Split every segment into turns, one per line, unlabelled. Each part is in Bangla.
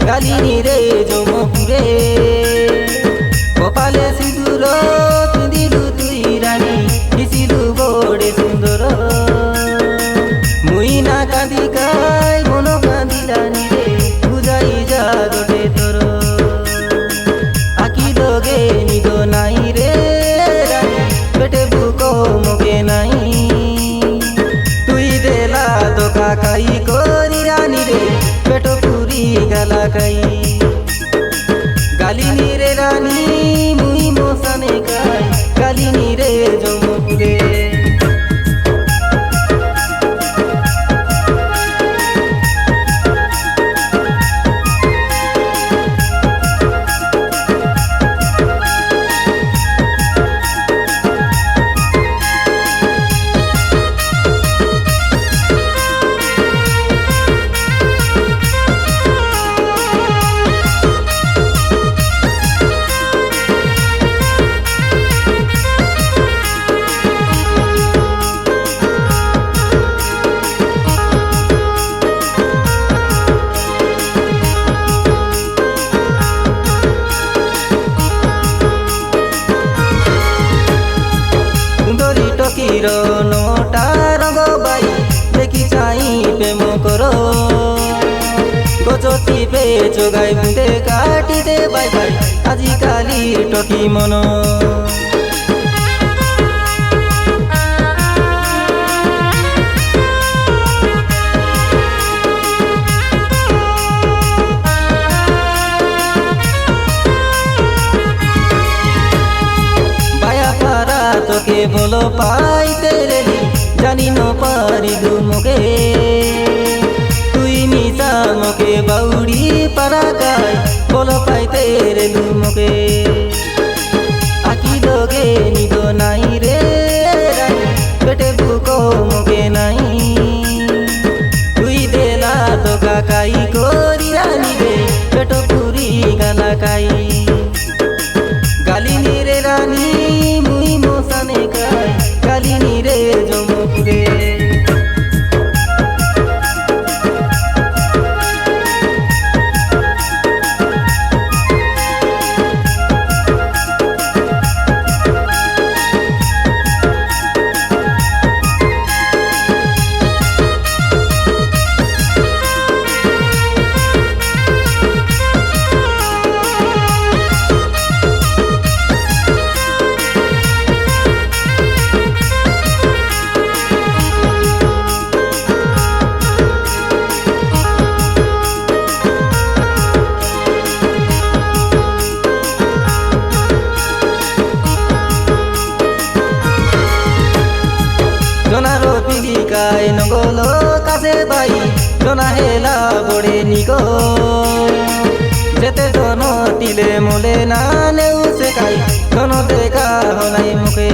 গালিনী রে যমপুরে কপালে সিঁদুর পিঁধিলু তুই রানী দিছিলু বড়ে সুন্দর মুই না কাঁদি কাই মন কাঁদিলানি রে বুঝাই যা গোটে তোর আকি লগে নিগ নাই রে রানী পেটে বুক মুখে নাই তুই দেলা দোকা খাই করি রানী রে পেট পুরি গেলা খাই গালিনী রে রানী মুই মশানে খাই গালিনী রে যমপুরে টকির নোটা রঙ বাই দেখি চাই প্রেম কর গজতি পে যোগাই বুঁদে কাটি দে বাই বাই আজিকালির টকি মন তোকে বলো পাইতে রেলি জানি ন পারি মুখে তুই মিশা মুখে বাউড়ি পারা গায় বলো পাইতে রেলু মুখে আকি লগে নিদ নাই রে রানী পেটে বুক মুখে নাই তুই দেলা দোকা কাই করি রানী রে পেট পুরি গালা কাই গালিনী রে রানী মুই মশানে খাই গালিনী রে যমপুরে জনারো পিলিকায় নগল কাছে বাই জনা হেলা বড়ে নিগ যেতে জন তিলে মোলে না নেউ শেখাই জন দেখা হলাই মুখে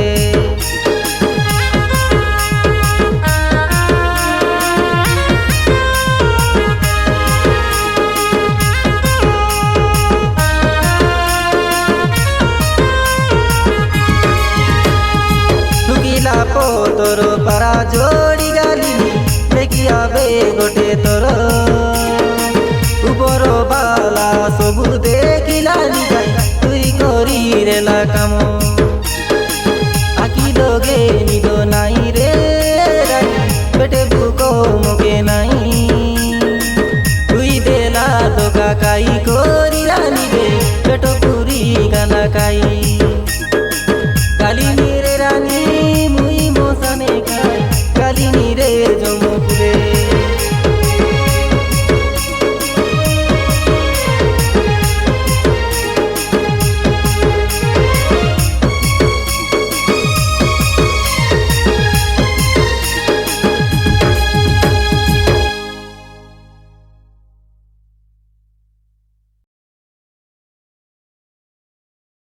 তোর পারা জোড়ি গালিনী দেখি আবে গোটে তোর উপর বালা সবু দেখিলানি যাই তুই করি রেলা কাম আকি লগে নিদ নাই রে রানী পেটে বুক মুখে নাই তুই দেলা দোকা কাই করি রানী রে পেট পুরি গালা কাই